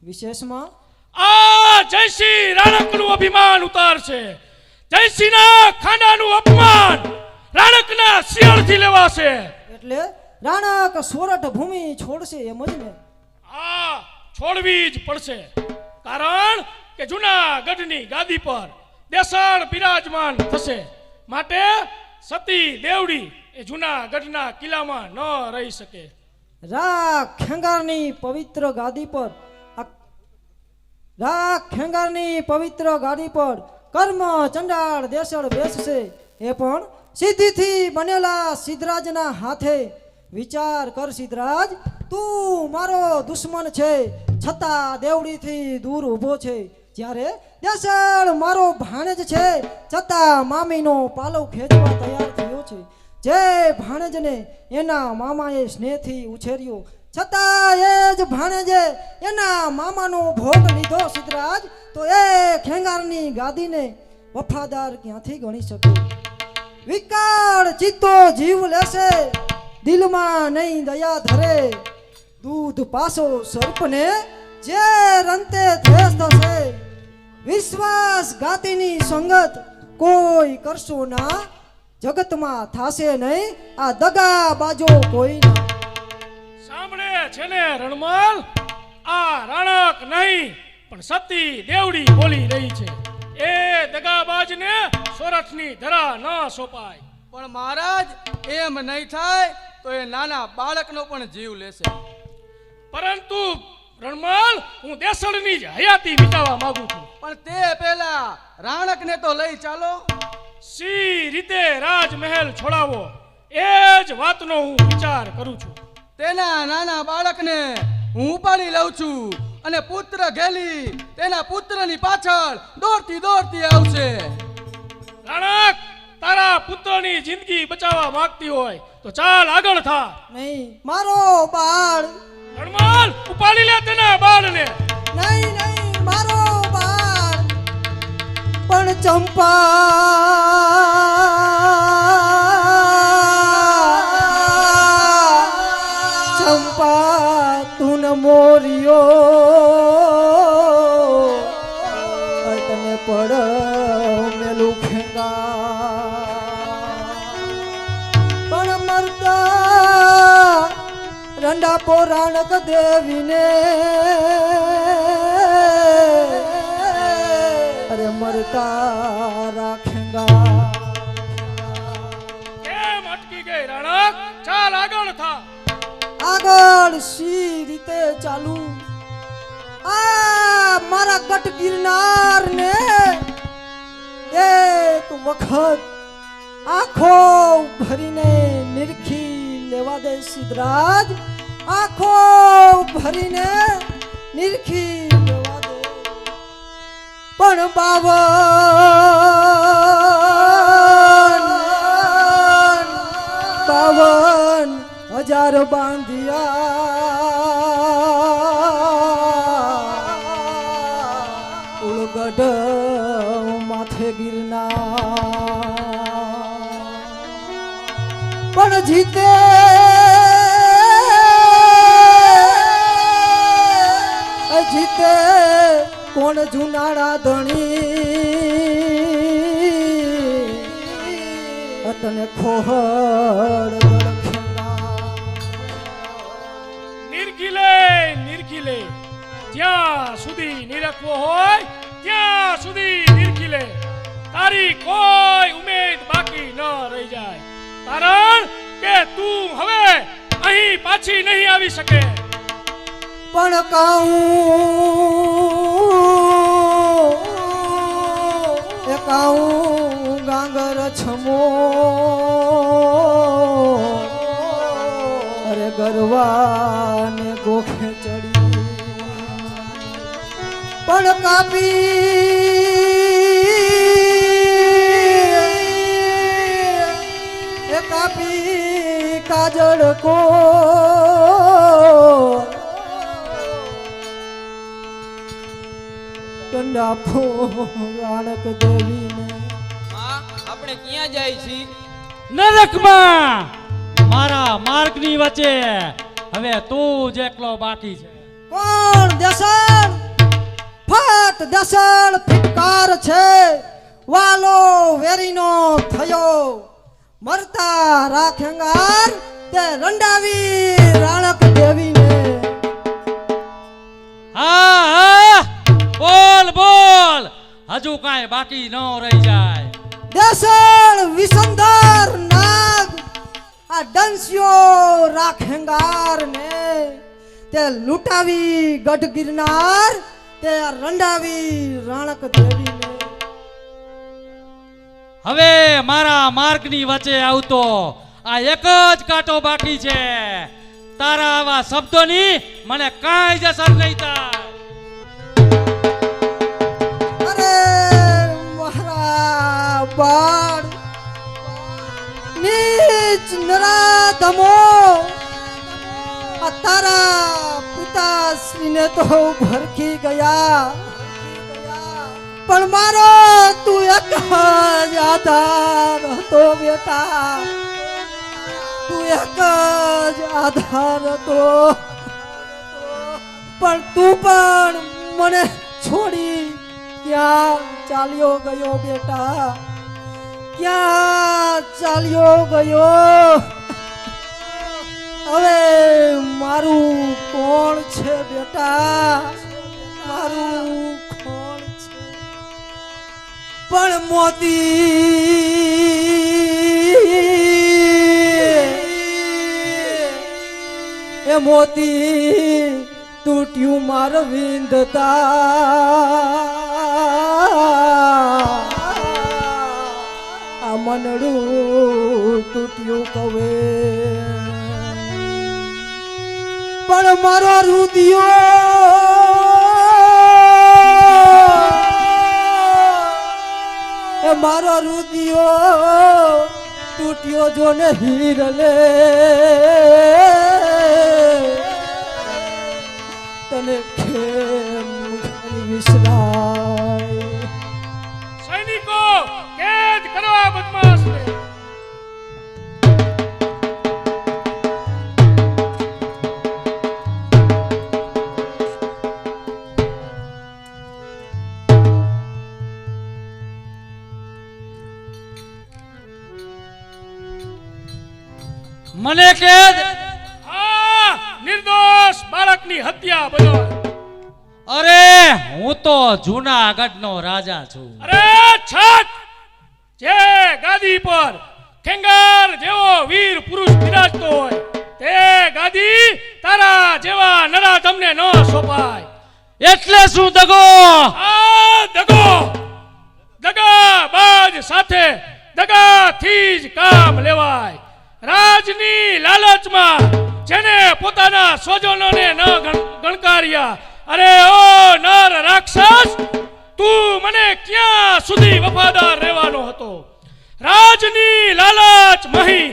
વિશેષમાં આ જય જયસિંહ રાણકનું અભિમાન ઉતારશે. જયસિંહના ખાંડાનું અપમાન રાણકના શિયાળથી લેવાશે. એટલે રાણક સોરઠ ભૂમિ છોડશે એમ જ ને? આ છોડવી જ પડશે. કારણ કે જૂનાગઢની ગાદી પર દેસળ બિરાજમાન થશે. માટે સતી દેવડી એ જૂનાગઢના કિલ્લામાં ન રહી શકે. ખેંગારની પવિત્ર ગાદી પર ખેંગારની પવિત્ર ગાદી પર કર્મ ચંડાળ દેસળ બેસશે. એ પણ સિદ્ધિથી બનેલા સિદ્ધરાજના હાથે. વિચાર કર સિદ્ધરાજ, તું મારો દુશ્મન છે છતાં દેવડીથી દૂર ઊભો છે. જ્યારે દેસળ મારો ભાણેજ છે છતાં મામીનો પાલવ ખેંચવા તૈયાર થયો છે. જે ભાણેજને એના મામાએ સ્નેહથી ઉછેર્યો છતાં એ જ ભાણેજે એના મામાનો ભોગ લીધો સિદ્ધરાજ, તો એ ખેંગારની ગાદીને વફાદાર ક્યાંથી ગણી શકે? વિકાળ ચિત્તો જીવ લેશે, દિલમાં નહીં દયા ધરે. દૂધ પાસો સર્પને જે રંતે થેસ થશે. વિશ્વાસઘાતીની સંગત કોઈ કરશો ના, જગતમાં થાશે નહીં આ દગા બાજો કોઈ ના. સાંભળે છે ને રણમલ, આ રાણક નહીં પણ સતી દેવડી બોલી રહી છે. એ દગાબાજને સોરઠની ધરા ન સોંપાય. પણ મહારાજ એમ નહીં થાય તો એ નાના બાળકનો પણ જીવ લેશે. પરંતુ રણમલ, હું દેસળની જ હયાતી મિટાવવા માંગુ છું. પણ તે પહેલા રાણકને તો લઈ ચાલો. સી રીતે રાજમહેલ છોડાવો એ જ વાતનો હું વિચાર કરું છું. તેના નાના બાળકને હું ઉપાડી લઉં છું અને પુત્ર ઘેલી તેના પુત્રની પાછળ દોડતી દોડતી આવશે. રાણક, તારા પુત્રની જિંદગી બચાવવા માંગતી હોય તો ચાલ આગળ થા. નહીં, મારો બાળ. રણમલ, ઉપાડી લે તેના બાળને. નહીં નહીં, મારો બાળ. પણ ચંપા તું ન મોરિયો તને પડ મેલું ખેંગા. પણ મરતા રંડા પોરાણક દેવીને, અરે મરતા રાખેંગા. કેમ અટકી ગઈ રાણક? ચાલ આગળ થા. આગળ સી રીતે ચાલુ? આ મારા ગટ ગિરનાર ને એક વખત આંખો ભરીને નિરખી લેવા દે સિદ્ધરાજ. આંખો ભરીને નિરખી લેવા દે. પણ બાવન હજાર બાંધિયા ઉળગઢ માથે ગિરનાર. પણ જીતે જીતે કોણ જુનાળા ધણી તને ખોહડ નિરખીલે જ્યાં સુધી નિરખવો હોય ત્યાં સુધી નિરખીલે. તારી કોઈ ઉમેદ બાકી ન રહી જાય. કારણ કે તું હવે અહીં પાછી નહીં આવી શકે. પણ કાઉ ગાંગર છમો અરે ગરવાને ગોખે ચડી. પણ કાપી કાજળ કો કંડાફો રાણક દેવીને. આપણે ક્યાં જાય છીએ? નરકમાં, મારા માર્ગની વચ્ચે. હવે તું જ એકલો બાકી છે. કોણ દેસણ? ફટ રાત દસળ ફિટકાર છે વાલો વેરીનો થયો મરતા રાખેંગાર તે રંડાવી રાણક દેવીને હા હા બોલ બોલ હજુ કાંઈ બાકી ન રહી જાય. દસળ વિસંધર નાગ આ ડંસ્યો રાખેંગાર ને તે લૂંટાવી ગઢ ગિરનાર તે રંડાવી રાણક દેવીને. હવે મારા માર્ગની વચ્ચે આવતો આ એક જ કાંટો બાકી છે. તારા આવા શબ્દોની મને કાંઈ જ અસર નહીં થાય. અરે મારા બાળ નીચ નરાધમો આ તારા પિતાશ્રીને તો ભરખી ગયા પણ મારો તું એક જ આધાર હતો બેટા તું એક જ આધાર હતો પણ તું પણ મને છોડી ક્યાં ચાલ્યો ગયો બેટા ક્યાં ચાલ્યો ગયો હવે મારું કોણ છે બેટા મારું કોણ છે પણ એ મોતી તૂટ્યું માર વિંધતા આ મનડું તૂટ્યું કવે પણ મારો રુદિયો મારો રુદિયો તૂટ્યો જો ને હીરલે તને કેમ વિસરાય. સૈનિકો કેદ કરો આ બદમાશને. મને કેદ આ નિર્દોષ બાળકની હત્યા બદલ. અરે હું તો જૂનાગઢનો રાજા છું. અરે છત જે ગાદી પર ખેંગાર જેવો વીર પુરુષ બિરાજતો હોય તે ગાદી તારા જેવા નરાધમને ન સોંપાય. એટલે શું દગો? આ દગાબાજ સાથે દગાથી જ કામ લેવાય. રાજની લાલચમાં જેને પોતાના સ્વજનોને ન ગણકાર્યા. અરે ઓ નર રાક્ષસ તું મને ક્યાં સુધી વફાદાર રહેવાનો હતો? રાજની લાલચ મહી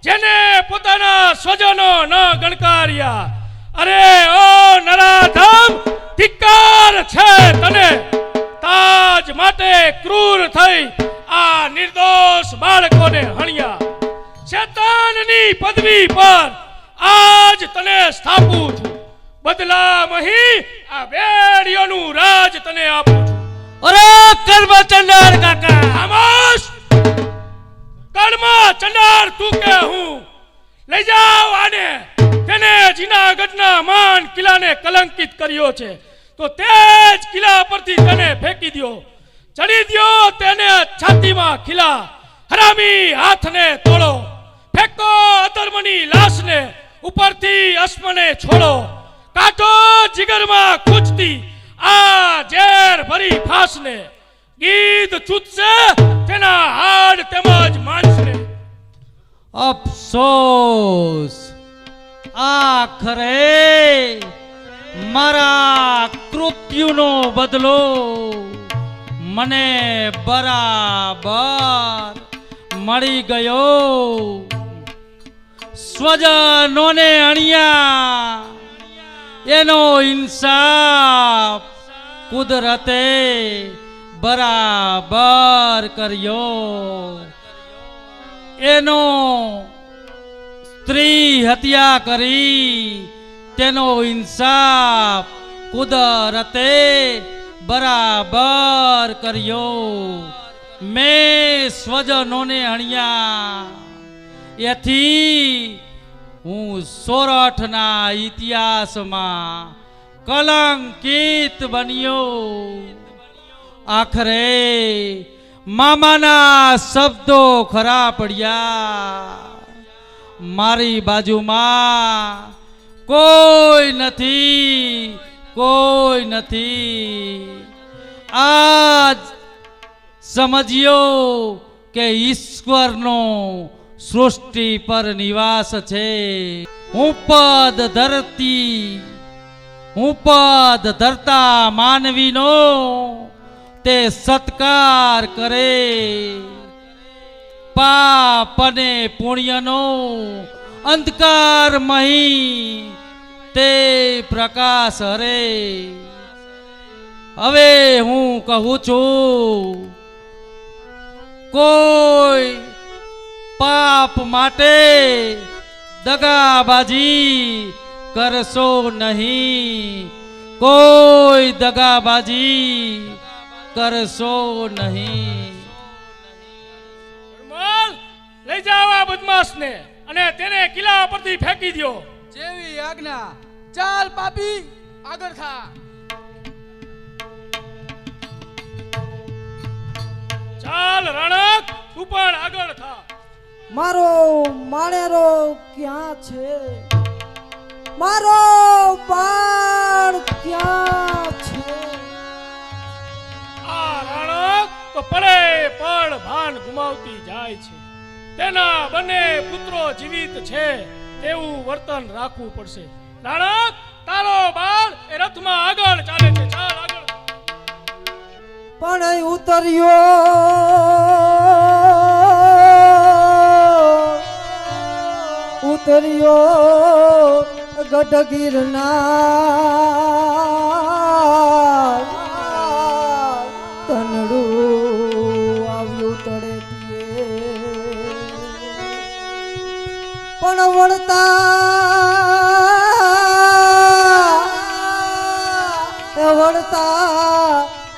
જેને પોતાના સ્વજનો ન ગણકાર્યા. અરે ઓ નરાધમ ધિક્કાર છે તને. તાજ માટે ક્રૂર થઈ આ નિર્દોષ બાળકોને હણ્યા. શેતાનની પદવી પર આજ તને સ્થાપું છું. બદલા મહી આ બેડીઓનું રાજ તને આપું છું. અરે કર્મ ચંડાર કાકા ખામોશ! કર્મ ચંડાર તું કે હું? લઈ જાઓ આને. તેને જૂનાગઢના માન કિલ્લાને કલંકિત કર્યો છે તો તે જ કિલ્લા પરથી તેને ફેંકી દ્યો. ચડી દ્યો તેને છાતીમાં ખીલા. હરામી હાથને તોડો. ફેંકો અધર્મની લાશને ઉપરથી અશ્મને છોડો. કાઢો જીગરમાં ખૂંચતી આ ઝેર ભરી ફાંસને. ગીધ ચૂતશે તેના હાડ તેમજ માંસને. અફસોસ આખરે મારા કૃત્યુનો બદલો મને બરાબર મળી ગયો. સ્વજનોને અણ્યા એનો ઇન્સાફ કુદરતે બરાબર કર્યો. એનો સ્ત્રી હત્યા કરી તેનો ઇન્સાફ કુદરતે બરાબર કર્યો. મેં સ્વજનોને હણ્યા, એથી હું સોરઠના ઇતિહાસમાં કલંકિત બન્યો. આખરે મામાના શબ્દો ખરા પડ્યા. મારી બાજુમાં કોઈ નથી, કોઈ નથી. આજ સમજ્યો કે ઈશ્વરનો સૃષ્ટિ પર નિવાસ છે. હું પદ ધરતા માનવીનો તે સત્કાર કરે. પાપ અને પુણ્યનો અંધકારમહી તે પ્રકાશ હરે. હવે હું કહું છું, કોઈ પાપ માટે દગાબાજી કરશો નહીં, કોઈ દગાબાજી કરશો નહીં. પરમાલ, લઈ જાઓ આ બદમાશને અને તેને કિલ્લા પરથી ફેંકી દ્યો. જેવી આજ્ઞા. ચાલ પાપી, આગળ થા. ચાલ રાણક, તું પણ આગળ થા. મારો માણેરો ક્યાં છે? મારો બાળ ક્યાં છે? આ રાણક તો પડે પડ ભાન ગુમાવતી જાય છે. તેના બંને પુત્રો જીવિત છે તેવું વર્તન રાખવું પડશે. રાણક, તારો બાળ એ રથમાં આગળ ચાલે છે. ચાલ આગળ. પણ ઉતર્યો ગઢગીરના તનડું આવ્યું તળેટીએ. પણ વળતા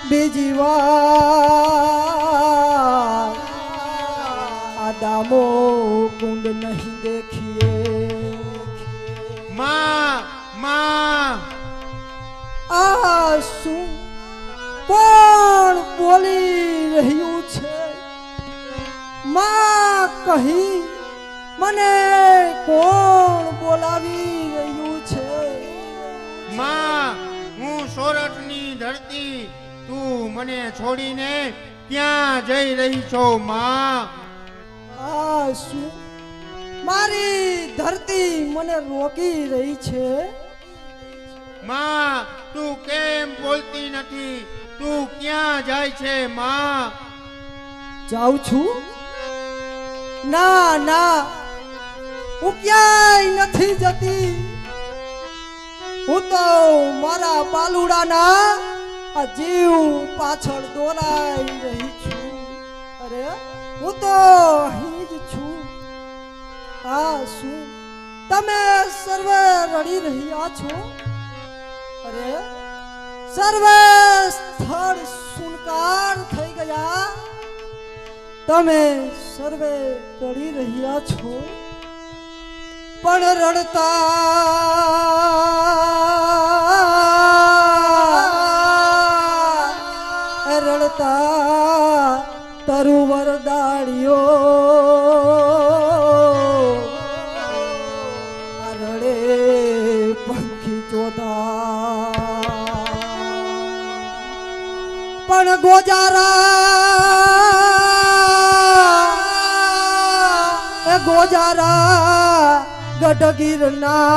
બીજી વાર આ દામો કુંડ નહીં દેખીએ. માં આ શું કોણ બોલી રહ્યું છે? માં કહી મને કોણ બોલાવી રહ્યું છે? માં, હું સોરઠની ધરતી, તું મને છોડીને ક્યાં જઈ રહી છો માં? આ શું મારી ધરતી મને રોકી રહી છે? માં, તું કેમ બોલતી નથી? તું ક્યાં જાય છે માં? જાઉં છું? ના ના, હું ક્યાંય નથી જતી. હું તો મારા બાલુડાના આ જીવ પાછળ દોરાઈ રહી છું. અરે હું તો અહીં જ છું. આ શું તમે સર્વે રડી રહ્યા છો? અરે સર્વે સ્થળ સુનકાર થઈ ગયા. તમે સર્વે રડી રહ્યા છો, પણ રડતા તરુવર દાળિયો રડે પંખી ચોધા. પણ ગોજારા ગઢગીરના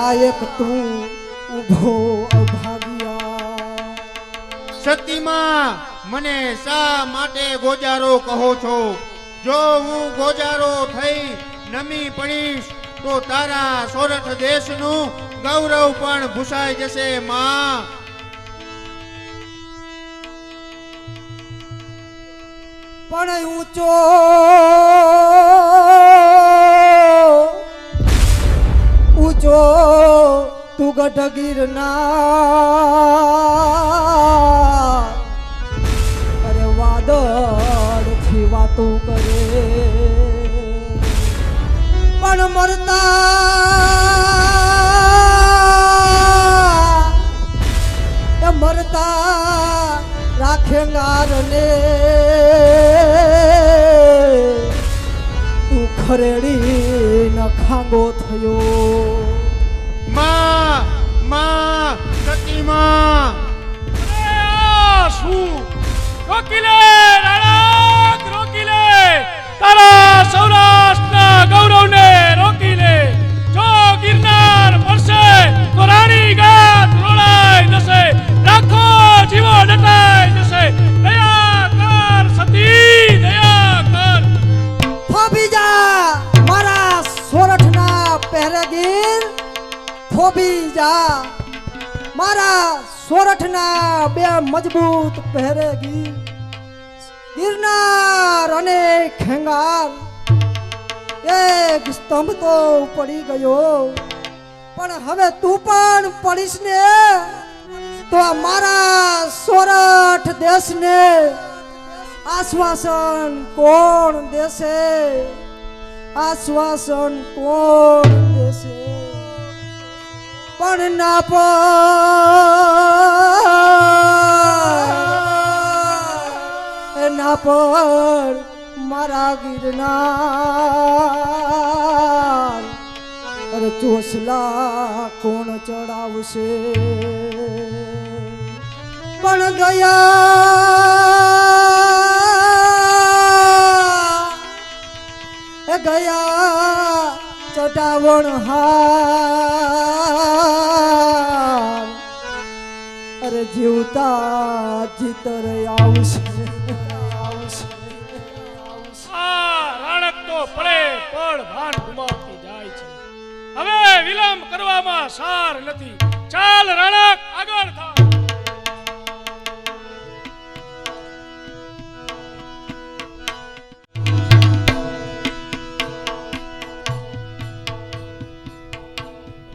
આ એક તું ઉભો અભાગ્યા. સતીમાં, મને શા માટે ગોજારો કહો છો? જો હું ગોજારો થઈ નમી પડીશ તો તારા સોરઠ દેશનું ગૌરવ પણ ભૂસાઈ જશે માં. પણ ઊંચો તું ગઢ ગિરનાર અરે વાદળથી વાતું કરે પણ મરતા રાખે ગારને તું ખરેડી ન ખાંગો થયો માં સતીમાં અરે આ શું? રોકી લે રાણક, રોકી લે તારા સૌરાષ્ટ્રના ગૌરવને રોકી લે. જો ગિરનાર પડશે તો રાણી ગાત રોળાઈ જશે, લાખો જીવો ડટાઈ જશે. દયા કર સતી, દયા કર. થોભી જા મારા સોરઠના પહેરેગીર, થોભી જા મારા સોરઠના બે મજબૂત પહેરેગીર. ગિરનાર અને ખેંગાર એક સ્તંભ તો પડી ગયો, પણ હવે તું પણ પડીશ ને તો મારા સોરઠ દેશને આશ્વાસન કોણ દેશે? આશ્વાસન કોણ દેશે? પણ ના પર મારા ગિરનાર અરે ચોસલા કોણ ચડાવશે? પણ ગયા ચટાવણ હાર અરે જીવતા જીતર આવશે. આ રાણક તો પડે પડ ભાન ગુમાવતી જાય છે. હવે વિલંબ કરવામાં સાર નથી. ચાલ રાણક, આગળ થા.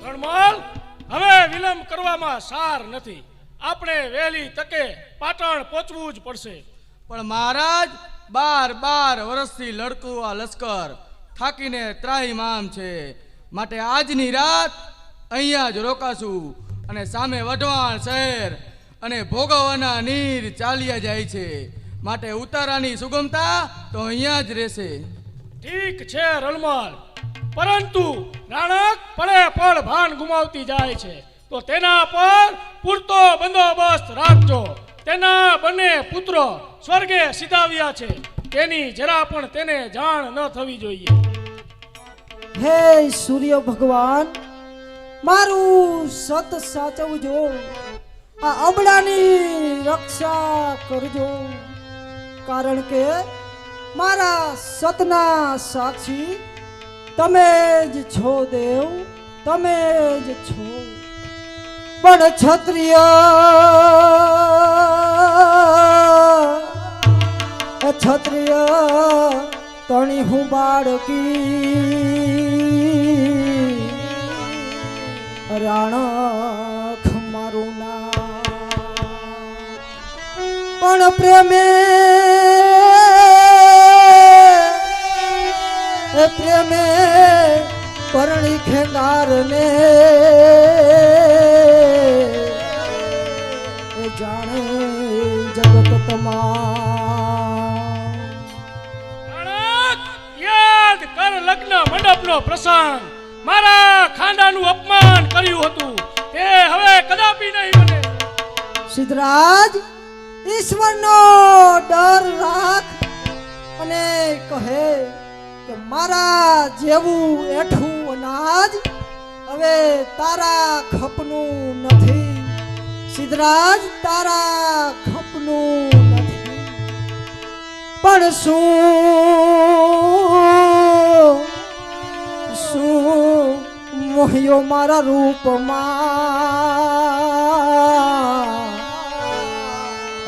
રણમાલ, હવે વિલંબ કરવામાં સાર નથી. આપણે વહેલી તકે પાટણ પહોંચવું જ પડશે. પણ મહારાજ 12 વર્ષથી લડતું આ લશ્કર થાકીને ત્રાહિમામ છે. માટે આજની રાત અહીંયા જ રોકાશું અને સામે વઢવાણ શહેર અને ભોગવવાના નીર ચાલ્યા જાય છે. માટે ઉતારાની સુગમતા તો અહીંયા જ રહેશે. ઠીક છે રણમાલ, પરંતુ રાણક પડે પડ ભાન ગુમાવતી જાય છે તો તેના પર પૂરતો બંદોબસ્ત રાખજો. તેના બંને પુત્રો સ્વર્ગે સિધાવ્યા છે, તેની જરા પણ તેને જાણ ન થવી જોઈએ. હે સૂર્ય ભગવાન, મારું સત સાચવજો, આ અબડાની રક્ષા કરજો, કારણ કે મારા સતના સાક્ષી તમે જ છો દેવ, તમે જ છો. પણ ક્ષત્રિય તણી હું બાળકી રાણક મારું નામ. પણ પ્રેમે પરણી ખેંગારને જાણે જગત તમામ. યાદ કર લગ્ન મંડપનો પ્રસંગ. મારા ખાંડાનું અપમાન કર્યું હતું તે હવે કદાપી નહીં બને. સિદ્ધરાજ, ઈશ્વરનો ડર રાખ અને કહે કે મારા જેવું એઠું અનાજ હવે તારા ખપનું નથી. સિદ્ધરાજ, તારા ખપનું નથી. પણ શું મોહ્યો મારા રૂપમાં,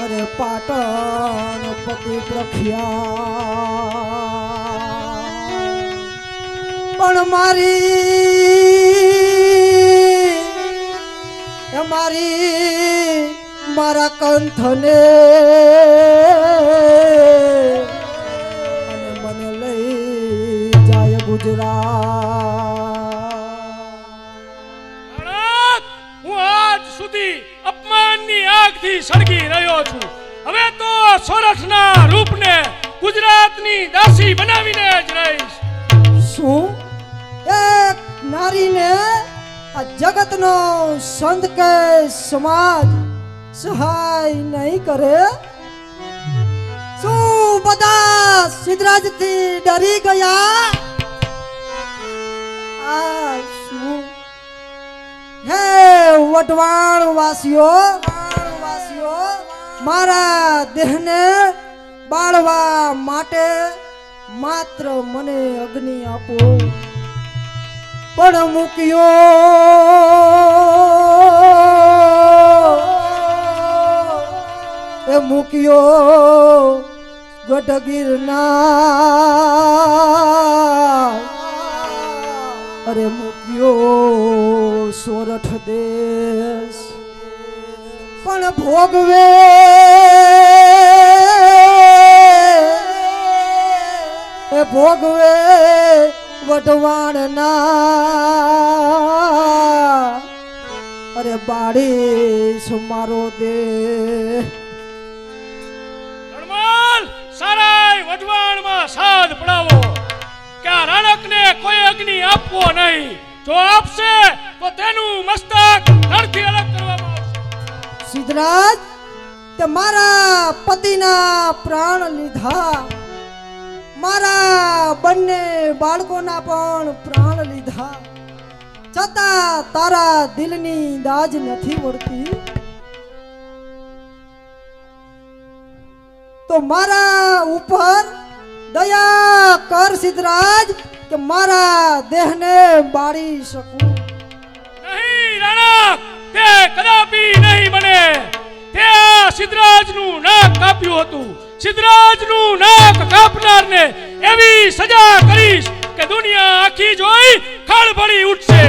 અરે પાટણ પતિ પ્રખ્યા. પણ કે મારા કંઠને અને મને લઈ જાય ગુજરાત. હું આજ સુધી અપમાનની આગથી સળગી રહ્યો છું. હવે તો સોરઠના રૂપને ગુજરાતની દાસી બનાવીને જ રહીશ. શું એક નારીને આ જગતનો સંત કે સમાજ સહાય નહીં કરે? શું બધા સિદ્ધરાજથી ડરી ગયા? આ શું હે વઢવાણ વાસીઓ, મારા દેહને બાળવા માટે માત્ર મને અગ્નિ આપો. પણ મૂક્યો ગઢ ગિરનાર, અરે મૂક્યો સોરઠ દેશ. પણ ભોગવે વઢવાણના, અરે બાળીશ મારો દેહ. ધર્માલ સારાય વઢવાણમાં સાદ પડાવો કે આ રાણકને કોઈ અગ્નિ આપવો નહીં. જો આપશે તો તેનું મસ્તક ધરથી અલગ કરવામાં આવશે. સિદ્ધરાજ, તે મારા પતિના પ્રાણ લીધા, મારા બંને બાળકોના પણ પ્રાણ લીધા, છતાં તારા દિલની દાજ નથી વળતી. તો મારા ઉપર દયા કર સિદ્ધરાજ, કે મારા દેહને બાળી શકું. નહીં રાણક, તે કદાપી નહીં બને. તે આ સિદ્ધરાજનું નાક કાપ્યું હતું. સિદ્ધરાજનું નાક કાપનારને એવી સજા કરીશ કે દુનિયા આખી જોઈ ખળભળી ઉઠશે.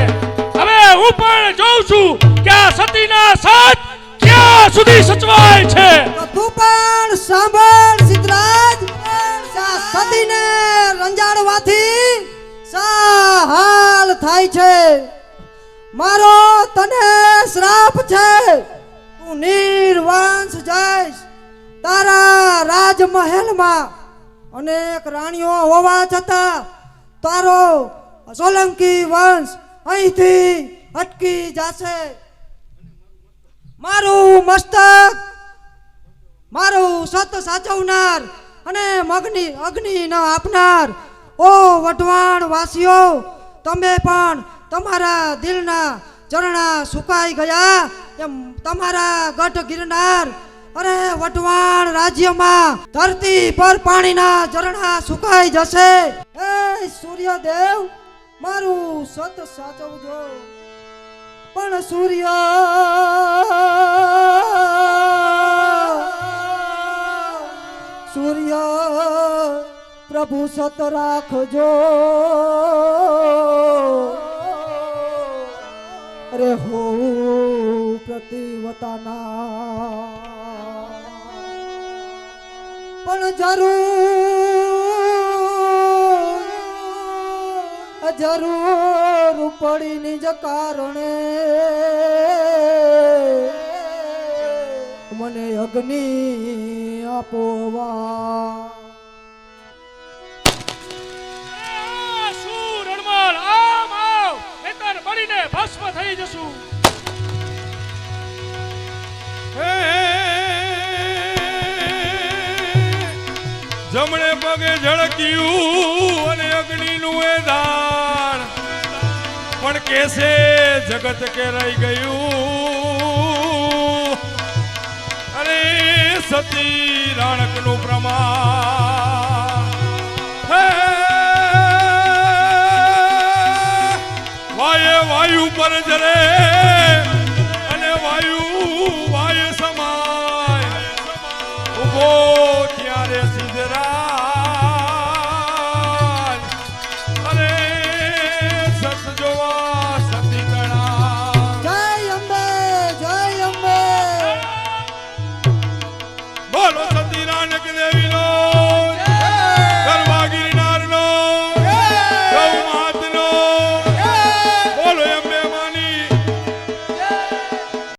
હવે હું પણ જોઉં છું કે આ સતીના સાથ ક્યાં સુધી સચવાય છે. તો તું પણ સાંભળ સિદ્ધરાજ, આ સતીને રંજાડવાથી શા હાલ થાય છે. મારો તને શ્રાપ છે. તું નિર્વંશ જઈશ. તારા રાજમહેલમાં અનેક રાણીઓ હોવા છતાં તારો સોલંકી વંશ અહીંથી અટકી જશે. મારું મસ્તક, મારું સત સાચવનાર અને અગ્નિ ન આપનાર ઓ વઢવાણ વાસીઓ, તમે પણ તમારા દિલના ઝરણા સુકાઈ ગયા એમ તમારા ગઢ ગિરનાર, અરે વઢવાણ રાજ્યમાં ધરતી પર પાણીના ઝરણા સુકાઈ જશે. એ સૂર્યદેવ, મારું સત સાચવજો. પણ સૂર્ય પ્રભુ સત રાખજો. અરે હો પ્રતિવતાના, પણ જરૂર પડી નિજ કારણે મને અગ્નિ આપોવા. શું રણમાલ, આમ આવ, નહીંતર બળીને ભસ્મ થઈ જશું. જમણે પગે ઝળક્યું અને અગ્નિનું એ દાણ, પણ કેસે જગત કે રહી ગયું. અરે સતી રાણકનું પ્રમાણ, વાયુ પર જરે અને વાય સમાય. ઉભો ત્યારે સિદ્ધરાજ, અરે સત જોવા સતી ગણા. જય અંબે, જય બોલો સતી નાનક દેવીનો